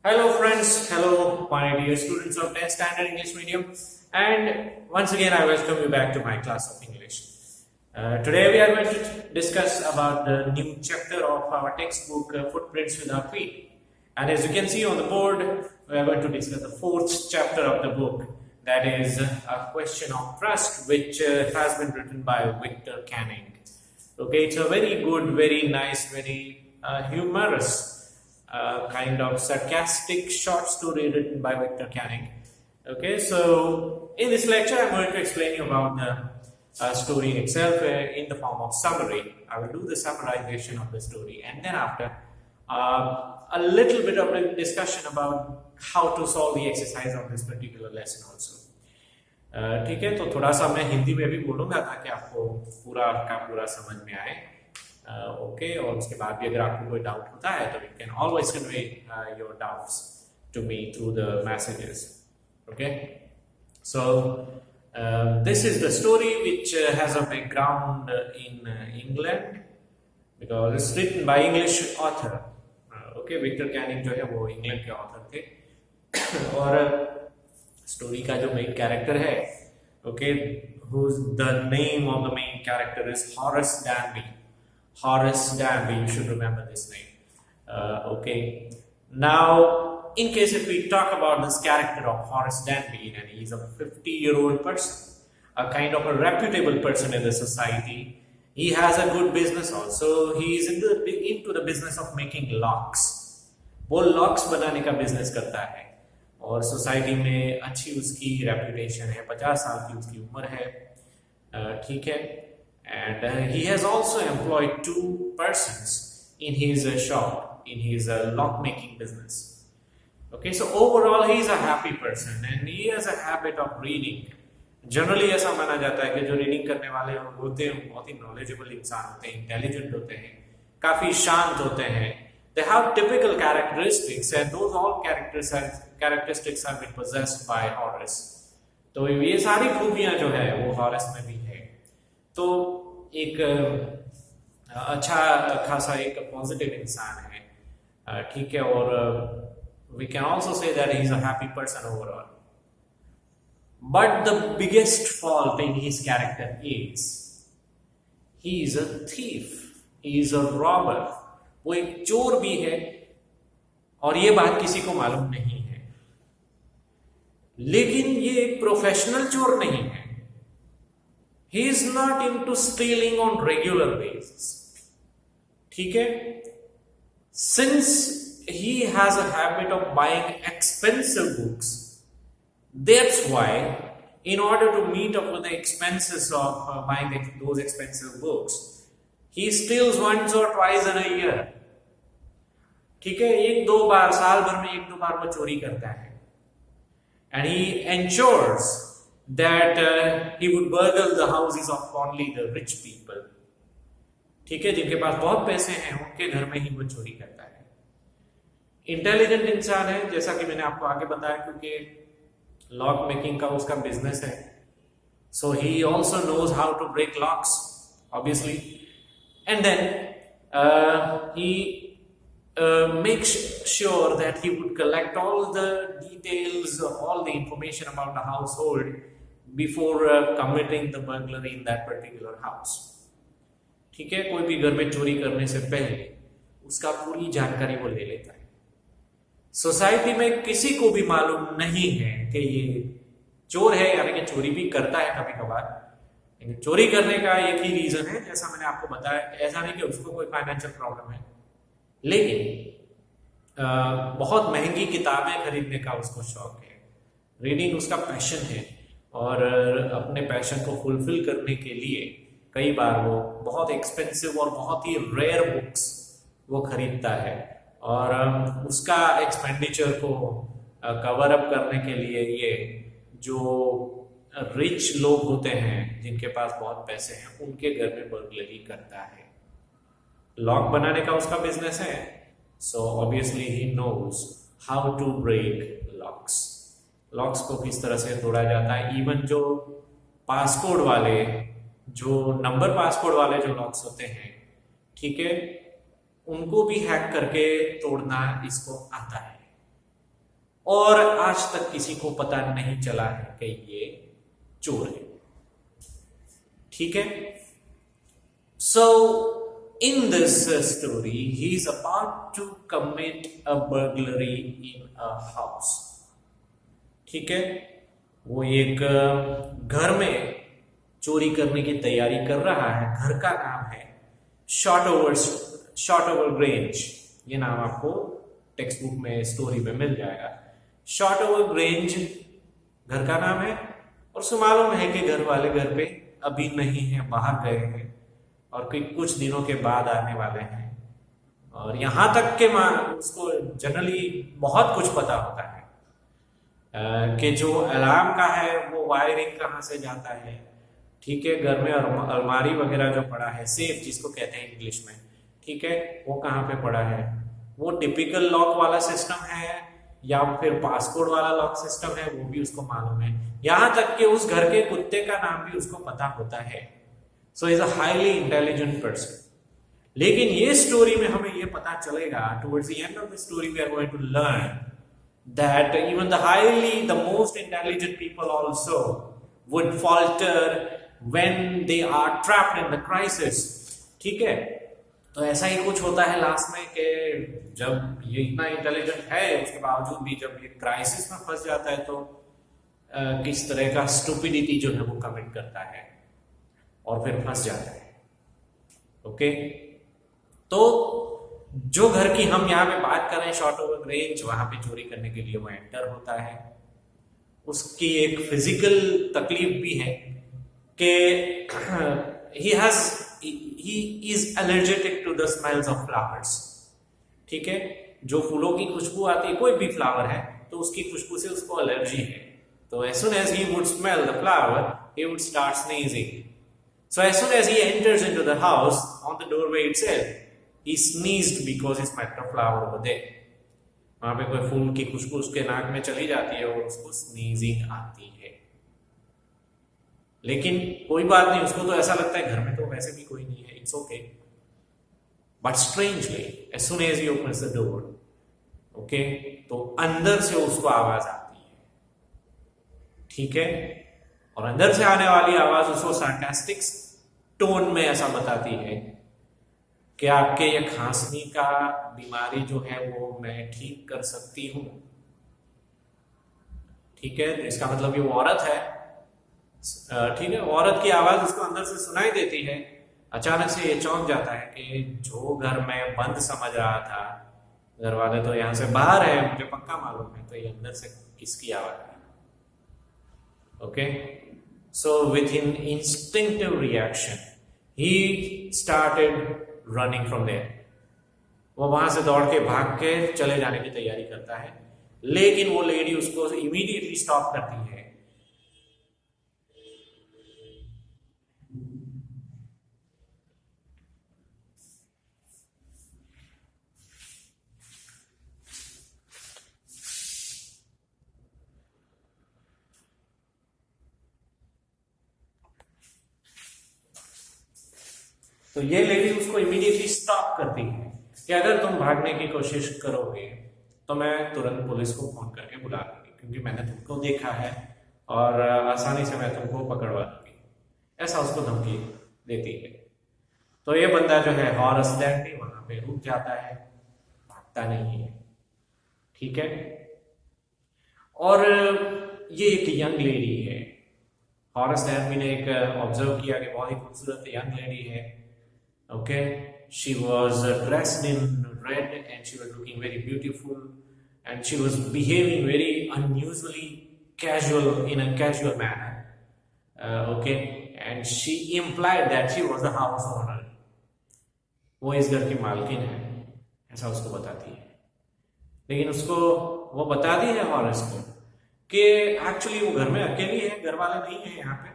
Hello friends, hello my dear students of 10th standard English medium, and once again I welcome you back to my class of English. Today we are going to discuss about the new chapter of our textbook Footprints with Our Feet, and as you can see on the board we are going to discuss the fourth chapter of the book, that is a question of trust, which has been written by Victor Canning. Okay, it's a very good, very nice, very humorous kind of sarcastic short story written by Victor Canning. Okay, so in this lecture I'm going to explain you about the story itself in the form of summary. I will do the summarization of the story, and then after a little bit of a discussion about how to solve the exercise of this particular lesson also. ठीक है, तो थोड़ा सा मैं हिंदी में भी बोलूँगा ताकि आपको पूरा का पूरा समझ में आए. ओके, और उसके बाद भी अगर आपको कोई डाउट होता है तो you can always convey your doubts to me through the messages. Okay, so this is the story which has a background in England because it's written by English author. Okay, Victor Canning जो है वो England के author थे और story का जो main character है, okay, who's the name of the main character is Horace Danby. Horace Danby, you should remember this name. Okay, now in case if we talk about this character of Horace Danby, and he's a 50-year-old person, a kind of a reputable person in the society. He has a good business also. He is into the business of making locks. वो locks बनाने का business करता है और society में अच्छी उसकी reputation है. 50 साल की उसकी उम्र है. ठीक है, and he has also employed 2 persons in his shop, in his lock making business. Okay, so overall he is a happy person and he has a habit of reading. Generally ऐसा माना जाता है कि जो रीडिंग करने वाले होते हैं बहुत ही नॉलेजेबल इंसान होते हैं, इंटेलिजेंट होते हैं, काफी शांत होते हैं. They have typical characteristics and those all characteristics have been possessed by Horace. तो ये सारी खूबियां जो है वो हॉरेस में भी है. तो एक अच्छा खासा एक पॉजिटिव इंसान है. ठीक है, और we can also say that he is a happy person overall. But the biggest fault in his character is he is a thief, he is a robber. वो एक चोर भी है और ये बात किसी को मालूम नहीं है. लेकिन ये एक प्रोफेशनल चोर नहीं है. He is not into stealing on regular basis. ठीक है, since he has a habit of buying expensive books, that's why in order to meet up with the expenses of buying those expensive books, he steals once or twice in a year. ठीक है, 1-2 बार, साल भर में 1-2 बार वो चोरी करता है. And he ensures that he would burgle the houses of only the rich people. ठीक है, जिनके पास बहुत पैसे हैं उनके घर में ही वो चोरी करता है. इंटेलिजेंट इंसान है, जैसा कि मैंने आपको आगे बताया, क्योंकि लॉक मेकिंग का उसका बिजनेस है. So he also knows how to break locks obviously, and then he makes sure that he would collect all the details, all the information about the household before committing the burglary in that particular house. ठीक है, कोई भी घर में चोरी करने से पहले उसका पूरी जानकारी वो ले लेता है. सोसाइटी में किसी को भी मालूम नहीं है कि ये चोर है, यानी कि चोरी भी करता है कभी कभार. चोरी करने का एक ही रीजन है, जैसा मैंने आपको बताया, ऐसा नहीं कि उसको कोई फाइनेंशियल प्रॉब्लम है, लेकिन बहुत महंगी किताबें खरीदने का उसको शौक है. रीडिंग उसका पैशन है और अपने पैशन को फुलफिल करने के लिए कई बार वो बहुत एक्सपेंसिव और बहुत ही रेयर बुक्स वो खरीदता है. और उसका एक्सपेंडिचर को कवर अप करने के लिए ये जो रिच लोग होते हैं जिनके पास बहुत पैसे हैं उनके घर में बर्गलरी करता है. लॉक बनाने का उसका बिजनेस है, so obviously he knows how to break locks. Locks को किस तरह से तोड़ा जाता है. इवन जो पासकोड वाले, जो नंबर पासकोड वाले जो लॉक्स होते हैं, ठीक है, उनको भी हैक करके तोड़ना इसको आता है. और आज तक किसी को पता नहीं चला है कि ये चोर है। ठीक है। So in this story he is about to commit a burglary in a house. ठीक है। वो एक घर में चोरी करने की तैयारी कर रहा है। घर का नाम है शॉर्ट ओवर ग्रेंज। ये नाम आपको टेक्स्ट बुक में स्टोरी में मिल जाएगा। शॉर्ट ओवर ग्रेंज घर का नाम है। और उसको मालूम है कि घर वाले घर पे अभी नहीं है, बाहर गए हैं और कुछ दिनों के बाद आने वाले हैं। और यहां तक के उसको जनरली बहुत कुछ पता होता है कि जो अलार्म का है वो वायरिंग कहाँ से जाता है। ठीक है। घर में अलमारी वगैरह जो पड़ा है, सेफ जिसको कहते हैं इंग्लिश में, ठीक है, वो कहाँ पे पड़ा है। वो टिपिकल लॉक वाला सिस्टम है या फिर पासकोड वाला लॉक सिस्टम है, वो भी उसको मालूम है। यहां तक कि उस घर के कुत्ते का नाम भी उसको पता होता है। So is a highly intelligent person. लेकिन ये स्टोरी में हमें ये पता चलेगा, towards the end of the story we are going to learn that even the most intelligent people also would falter when they are trapped in the crisis। ठीक है। तो ऐसा ही कुछ होता है लास्ट में कि जब ये इतना इंटेलिजेंट है उसके बावजूद भी जब ये क्राइसिस में फंस जाता है तो किस तरह का स्टूपिडिटी जो है वो कमिट करता है और फिर फंस जाता है। ओके। तो जो घर की हम यहाँ पे बात कर रहे हैं शॉर्ट ओवर ग्रेंज, वहां पे चोरी करने के लिए वो एंटर होता है। उसकी एक फिजिकल तकलीफ भी है कि he is allergic to the smells of flowers। ठीक है। जो फूलों की खुशबू आती है, कोई भी फ्लावर है तो उसकी खुशबू से उसको एलर्जी है। तो as soon as he would smell the flower he would start sneezing। So as soon as he enters into the house, on the doorway itself he sneezed because he smelled a flower over there। वहां पे कोई फूल की खुशबू उसके नाक में चली जाती है और उसको स्नीजिंग आती है। लेकिन कोई बात नहीं, उसको तो ऐसा लगता है घर में तो वैसे भी कोई नहीं है, it's okay. But strangely as soon as he opens the door, okay, तो अंदर से उसको आवाज आती है। ठीक है। और अंदर से आने वाली आवाज उसको सार्कास्टिक टोन में ऐसा बताती है कि आपके ये खांसनी का बीमारी जो है वो मैं ठीक कर सकती हूं। ठीक है। इसका मतलब ये वो औरत है। ठीक है। औरत की आवाज उसको अंदर से सुनाई देती है। अचानक से ये चौंक जाता है कि जो घर में बंद समझ रहा था, घर वाले तो यहां से बाहर है, मुझे पक्का मालूम है, तो ये अंदर से किसकी आवाज है। Okay. So with in instinctive reaction he started running from there. वो वहां से दौड़ के भाग के चले जाने की तैयारी करता है, लेकिन वो लेडी उसको इमीडिएटली स्टॉप करती है। तो ये लेडी उसको इमीडिएटली स्टॉप करती है कि अगर तुम भागने की कोशिश करोगे तो मैं तुरंत पुलिस को फोन करके बुला लूंगी, क्योंकि मैंने तुमको देखा है और आसानी से मैं तुमको पकड़वा दूंगी। ऐसा उसको धमकी देती है। तो ये बंदा जो है हॉरस डैंडी वहां पे रुक जाता है, भागता नहीं है। ठीक है। और ये एक यंग लेडी है। हॉरस डैंडी ने एक ऑब्जर्व किया कि बहुत ही खूबसूरत यंग लेडी है। Okay, she was dressed in red and she was looking very beautiful and she was behaving very unusually casual in a casual manner। Okay, and she implied that she was the house owner। वो इस घर की मालकिन है, ऐसा उसको बताती है। लेकिन उसको वो बताती है हॉरस को कि एक्चुअली वो घर में अकेली है, घर वाले नहीं है यहाँ पे,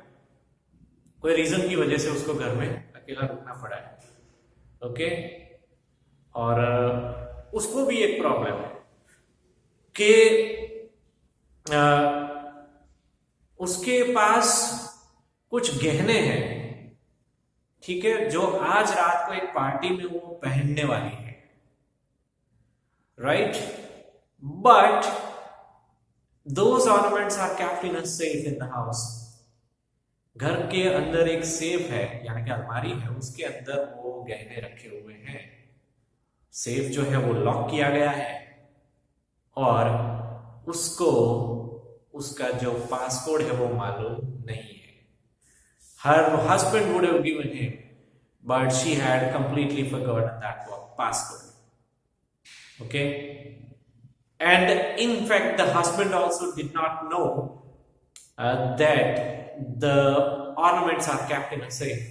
कोई रीजन की वजह से उसको घर में अकेला रुकना पड़ा है। ओके। और उसको भी एक प्रॉब्लम है कि उसके पास कुछ गहने हैं। ठीक है। जो आज रात को एक पार्टी में वो पहनने वाली है। Right. But Those ornaments are kept in a safe in the house. घर के अंदर एक सेफ है, यानी कि अलमारी है, उसके अंदर वो गहने रखे हुए हैं। सेफ जो है वो लॉक किया गया है और उसको उसका जो पासकोड है वो मालूम नहीं है। Her husband would have given him, but she had completely forgotten that passcode. Okay? And in fact, the husband also did not know that the ornaments are kept in a safe.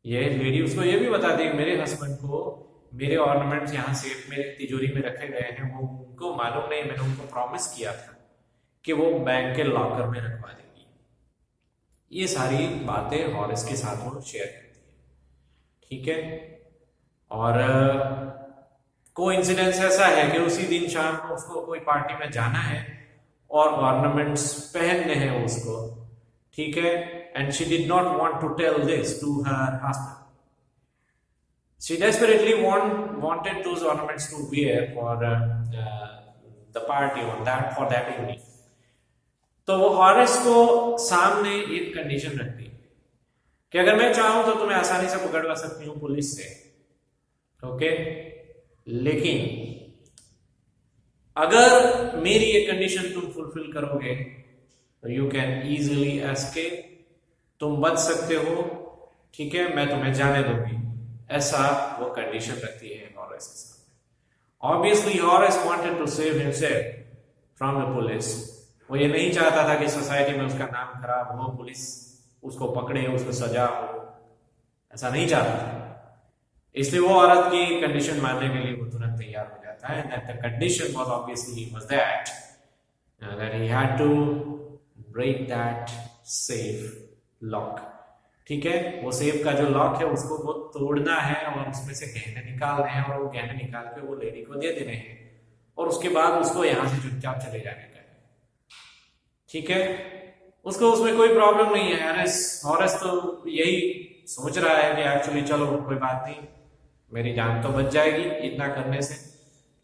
ये lady उसको ये भी बता दी, मेरे husband को मेरे ornaments यहाँ safe में तिजोरी में रखे गए हैं, वो उनको मालूम नहीं, मैंने उनको प्रॉमिस किया था कि वो बैंक के लॉकर में रखवा देंगी। ये सारी बातें हॉरेस के साथ वो शेयर करती है, ठीक है। और कोइंसिडेंस ऐसा है कि उसी दिन शाम को उसको कोई पार्टी में जाना है और ऑर्नामेंट्स पहनने हैं उसको, ठीक है। And she did not want to tell this to her husband. She desperately wanted those ornaments to wear for the party on that for that evening. तो वो हॉरेस को सामने एक कंडीशन रखती है कि अगर मैं चाहूं तो तुम्हें आसानी से पकड़वा सकती हूँ पुलिस से, ओके, लेकिन अगर मेरी ये कंडीशन तुम फुलफिल करोगे तो यू कैन इजीली एस्केप, तुम बच सकते हो, ठीक है, मैं तुम्हें जाने दूंगी। ऐसा वो कंडीशन रखती है हॉरेस के सामने। Obviously Horace wanted to save himself from the police. वो ये नहीं चाहता था कि सोसाइटी में उसका नाम खराब हो, पुलिस उसको पकड़े, उसको सजा हो, ऐसा नहीं चाहता था। इसलिए वो औरत की कंडीशन मानने के लिए वो तुरंत तैयार हो जाता है। That the condition was obviously was that he had to break that safe lock, ठीक है। वो सेफ का जो लॉक है उसको वो तोड़ना है और उसमें से गहने निकालने हैं और वो गहने निकाल के वो लेडी को दे देने हैं और उसके बाद उसको यहां से चुपचाप चले जाने का है, ठीक है। उसको उसमें कोई प्रॉब्लम नहीं है। हॉरेस तो यही सोच रहा है कि एक्चुअली चलो कोई बात नहीं, मेरी जान तो बच जाएगी इतना करने से,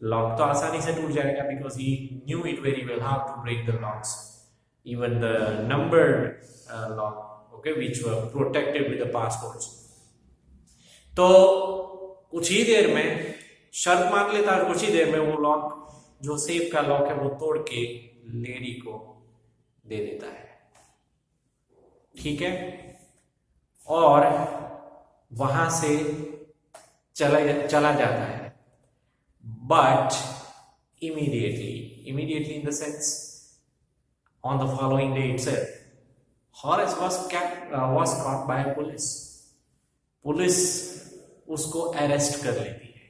लॉक तो आसानी से टूट जाएगा, because he knew it very well how to break the locks, even the numbered lock, okay, which were protected with the passcodes. तो कुछ ही देर में शर्त मान लेता है, कुछ ही देर में वो लॉक जो सेफ का लॉक है वो तोड़ के लेडी को दे देता है, ठीक है, और वहां से चला जाता है। But immediately in the sense on the following day itself, Horace was caught by police. Police उसको अरेस्ट कर लेती है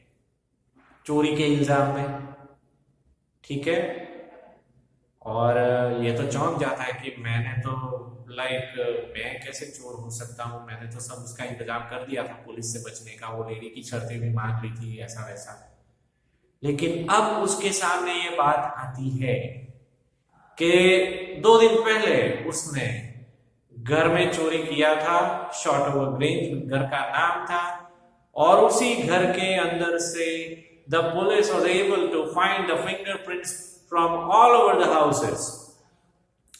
चोरी के इल्जाम में, ठीक है। और ये तो चौंक जाता है कि मैंने तो मैं कैसे चोर हो सकता हूँ, मैंने तो सब उसका इंतजाम कर दिया था पुलिस से बचने का, वो लेडी की शर्तें भी मान ली थी, ऐसा वैसा। लेकिन अब उसके सामने ये बात आती है कि 2 दिन पहले उसने घर में चोरी किया था, शॉर्ट ओवर ग्रेंज घर का नाम था, और उसी घर के अंदर से the police was able to find the fingerprints from all over the houses,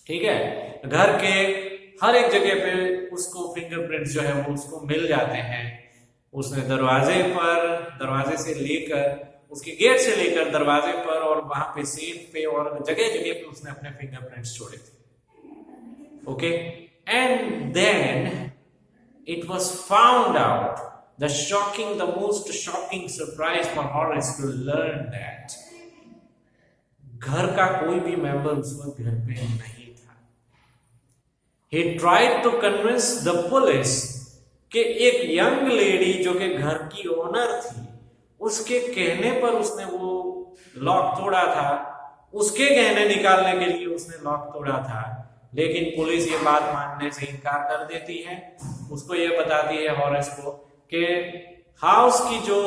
ठीक है। घर के हर एक जगह पे उसको फिंगरप्रिंट्स जो है वो उसको मिल जाते हैं। उसने दरवाजे से लेकर, उसके गेट से लेकर दरवाजे पर और वहां पे सेफ पे और जगह जगह पे उसने अपने फिंगरप्रिंट्स छोड़े थे, okay. And then it was found out, the most shocking surprise for Horace to learn that घर का कोई भी मेंबर उस वक्त घर पे नहीं था। He tried to convince the police कि एक यंग लेडी जो कि घर की ओनर थी, उसके कहने पर उसने वो लॉक तोड़ा था, उसके गहने निकालने के लिए उसने लॉक तोड़ा था। लेकिन पुलिस ये बात मानने से इनकार कर देती है। उसको ये बताती है हॉरेस को कि हाउस की जो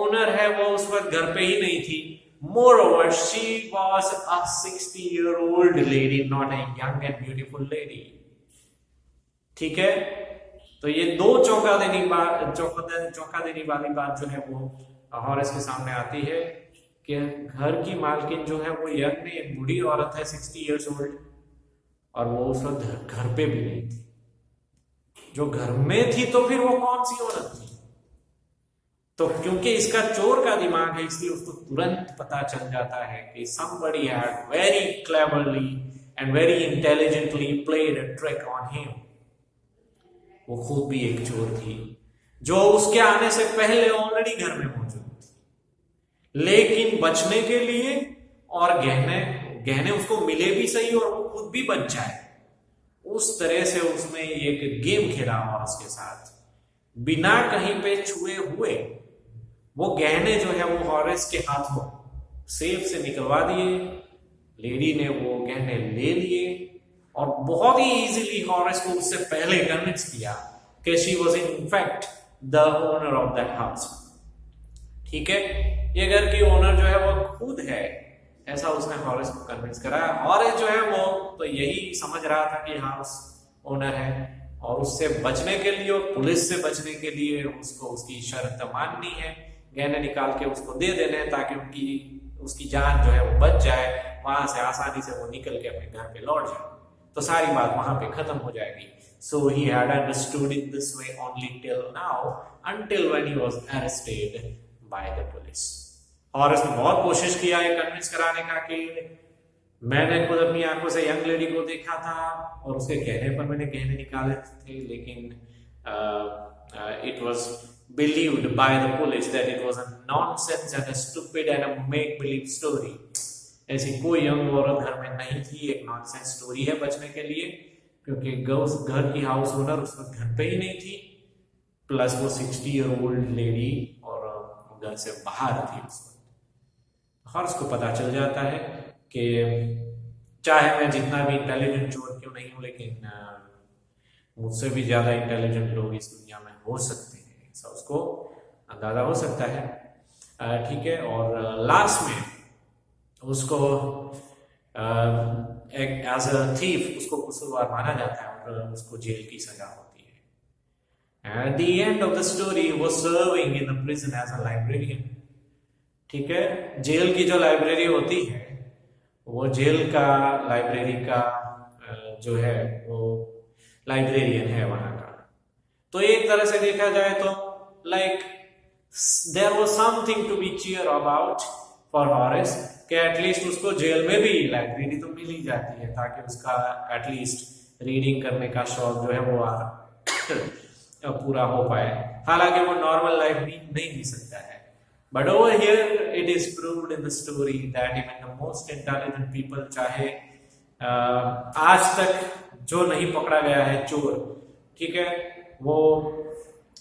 ओनर है वो उस वक्त घर पे ही नहीं थी। Moreover she was a 60-year-old lady, not a young and beautiful lady, ठीक है। तो ये दो चौंका देने वाली बात जो है वो हॉरेस के सामने आती है। कि घर की मालकिन जो है वो यंग में एक बूढ़ी औरत है 60 इयर्स ओल्ड, और वो उस वक्त घर पे भी नहीं थी। जो घर में थी तो फिर वो कौन सी औरत थी? तो क्योंकि इसका चोर का दिमाग है, इसलिए उसको तुरंत पता चल जाता है कि somebody had very cleverly and very intelligently played a trick on him। वो खुद भी एक चोर थी जो उसके आने से पहले ऑलरेडी घर में मौजूद थी, लेकिन बचने के लिए और गहने गहने उसको मिले भी सही और वो खुद भी बच जाए, उस तरह से उसने एक गेम खेला और उसके साथ बिना कहीं पे छुए हुए वो गहने जो है वो हॉरेस के हाथों सेफ से निकलवा दिए। लेडी ने वो गहने ले लिए और बहुत ही इजीली हॉरेस को उससे पहले कन्विंस किया कि she was in fact the owner of that house. ठीक है, ये घर की ओनर जो है वो खुद है, ऐसा उसने हॉरेस को कन्विंस कराया। हॉरेस जो है वो तो यही समझ रहा था कि हाउस ओनर है, और उससे बचने के लिए और पुलिस से बचने के लिए उसको उसकी शर्त माननी है, गहने निकाल के उसको दे देने हैं ताकि उसकी जान जो है वो बच जाए, वहां से आसानी से वो निकल के अपने घर पे लौट जाए, तो सारी बात वहां पे खत्म हो जाएगी। So he had understood it this way only till now, until when he was arrested by the police। और उसने बहुत कोशिश किया है कन्विंस कराने का कि मैंने खुद अपनी आंखों से यंग लेडी को देखा था और उसके कहने पर मैंने गहने निकाले थे, लेकिन it was believed by the police that it was a nonsense and a stupid and a make believe story। ऐसी कोई यंग औरत घर में नहीं थी, एक नॉनसेंस स्टोरी है बचने के लिए, क्योंकि घर की हाउस ओनर उस वक्त घर पे ही नहीं थी, प्लस वो 60 ईयर ओल्ड लेडी और घर से बाहर थी उस वक्त। हर उसको पता चल जाता है कि चाहे मैं जितना भी इंटेलिजेंट चोर क्यों नहीं हूं, लेकिन मुझसे भी ज्यादा इंटेलिजेंट लोग इस दुनिया में हो सकते हैं, ऐसा उसको अंदाजा हो सकता है। ठीक है, और लास्ट में उसको एक एज अ थीफ उसको कसूरवार माना जाता है और उसको जेल की सजा होती है। At the end of the story वो serving in the prison as a librarian. ठीक है, जेल की जो लाइब्रेरी होती है वो जेल का लाइब्रेरी का जो है वो लाइब्रेरियन है वहां का। तो एक तरह से देखा जाए तो like there was something to be cheer about for Horace, कि एटलीस्ट उसको जेल में भी लाइब्रेरी तो मिल ही जाती है ताकि उसका एटलीस्ट रीडिंग करने का शौक जो है वो पूरा हो पाए। हालांकि वो नॉर्मल लाइफ भी नहीं जी सकता है, but over here it is proved in the story that even the most intelligent people, चाहे आज तक जो नहीं पकड़ा गया है चोर, ठीक है, वो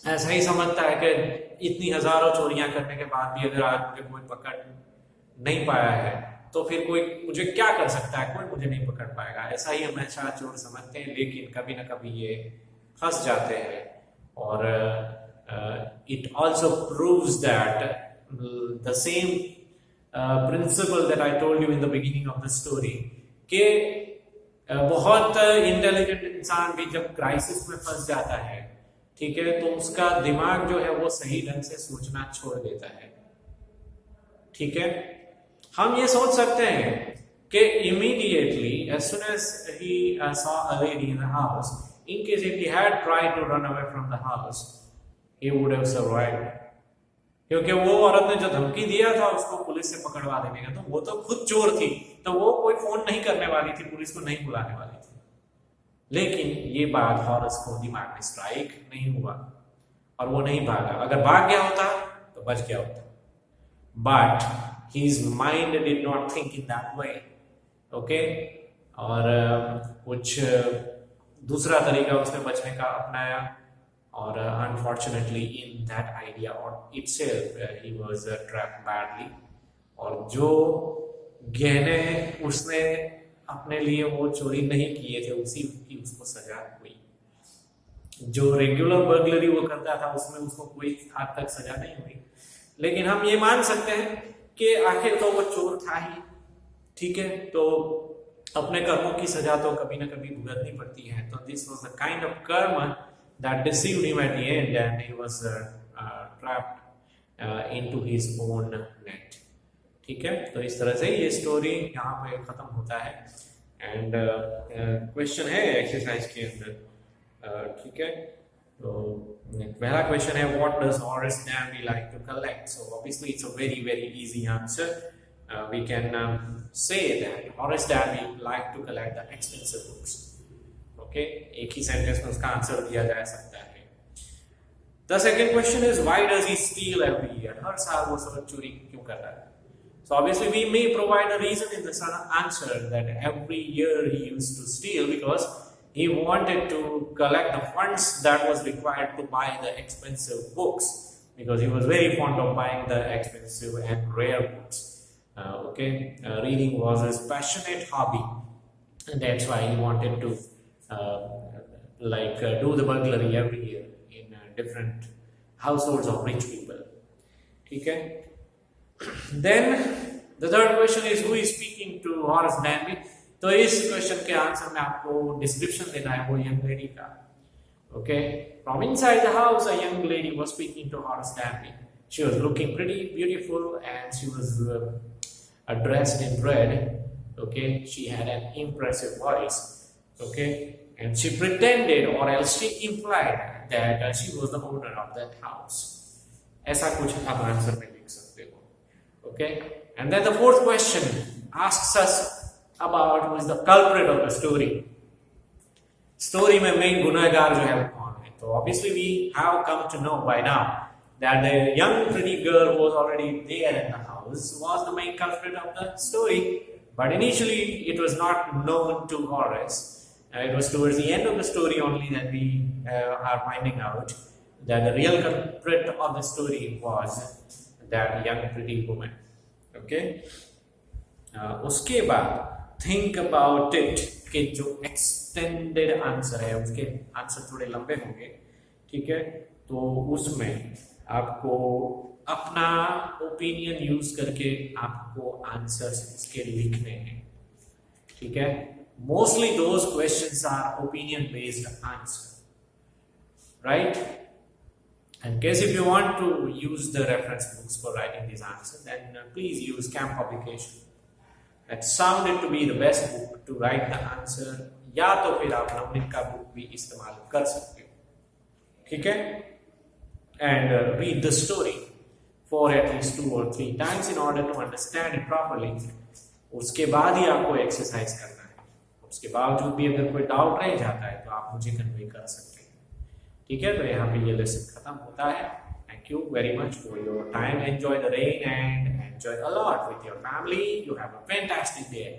ऐसा ही समझता है कि इतनी हजारों चोरियां करने के बाद भी अगर आज मुझे कोई पकड़ नहीं पाया है तो फिर कोई मुझे क्या कर सकता है, कोई मुझे नहीं पकड़ पाएगा, ऐसा ही हमेशा चोर समझते हैं। लेकिन कभी ना कभी ये फंस जाते हैं, और it also proves that the same principle that I told you in the beginning of the story, कि बहुत इंटेलिजेंट इंसान भी जब क्राइसिस में फंस जाता है, ठीक है, तो उसका दिमाग जो है वो सही ढंग से सोचना छोड़ देता है। ठीक है, हम ये सोच सकते हैं कि immediately as soon as he saw a lady in the house, in case if he had tried to run away from the house, he would have survived। क्योंकि वो औरत ने जो धमकी दिया था उसको पुलिस से पकड़वा देने का, तो वो तो खुद चोर थी, तो वो कोई फोन नहीं करने वाली थी, पुलिस को नहीं बुलाने वाली थी। लेकिन ये बात हॉरेस को दिमाग में स्ट्राइक नहीं हुआ और वो नहीं भागा। अगर भाग गया होता तो बच गया होता, but his mind did not think in that way। okay? और कुछ दूसरा तरीका उसने बचने का अपनाया, और unfortunately in that idea or itself he was trapped badly। और जो गहने उसने अपने लिए वो चोरी नहीं किए थे उसी की उसको सजा हुई। जो रेगुलर बर्गलरी वो करता था उसमें उसको कोई आज तक सजा नहीं हुई, लेकिन हम ये मान सकते हैं कि आखिर तो वो चोर था ही। ठीक है, तो अपने कर्मों की सजा तो कभी ना कभी भुगतनी पड़ती है। तो this was the kind of karma that deceived him at the end and he was trapped into his own net. ठीक है, तो इस तरह से ये स्टोरी यहाँ पे खत्म होता है। एंड क्वेश्चन है एक्सरसाइज के अंदर, ठीक है। तो पहला क्वेश्चन है what does Horace Danby like to collect. So obviously it's a very very easy answer. We can say that Horace Danby like to collect the expensive books. Okay, एक ही सेंटेंस में उसका आंसर दिया जा सकता है। The second question is why does he steal every year? हर साल वो सब चोरी क्यों कर रहा है? So obviously we may provide a reason in the answer that every year he used to steal because he wanted to collect the funds that was required to buy the expensive books, because he was very fond of buying the expensive and rare books. Reading was his passionate hobby, and that's why he wanted to do the burglary every year in different households of rich people. Okay. Then the third question is who is speaking to Horace Danby. तो इस question के answer में आपको description देना है वो young lady का। Okay, from inside the house a young lady was speaking to Horace Danby. She was looking pretty beautiful and she was dressed in red. Okay, she had an impressive voice. Okay, and she pretended or else she implied that she was the owner of that house. ऐसा कुछ आप answer में लिख सकते हो। Okay, and then the fourth question asks us about who is the culprit of the story. Story में main गुनहगार जो है वो कौन है? तो obviously we have come to know by now that the young pretty girl who was already there in the house was the main culprit of the story. But initially it was not known to Horace. It was towards the end of the story only that we are finding out that the real culprit of the story was that young pretty woman. Okay. उसके बाद think about it कि जो extended answer है उसके answer थोड़े लंबे होंगे, ठीक है। तो उसमें आपको अपना ओपिनियन यूज करके आपको आंसर्स इसके लिखने हैं, ठीक है। Mostly those questions are opinion based answer, right? In case if you want to use the reference books for writing these answers, then please use CAM publication. That sounded to be the best book to write the answer. या तो फिर आप नवनीत का book भी इस्तेमाल कर सकते हो, ठीक है। And read the story for at least 2 or 3 times in order to understand it properly. उसके बाद ही आपको एक्सरसाइज करना है। उसके बावजूद भी अगर कोई डाउट रह जाता है तो आप मुझे कन्वे कर सकते हैं, ठीक है। तो यहाँ पे ये लेसन खत्म होता है। Thank you very much for your time. Enjoy the rain and enjoy a lot with your family. You have a fantastic day.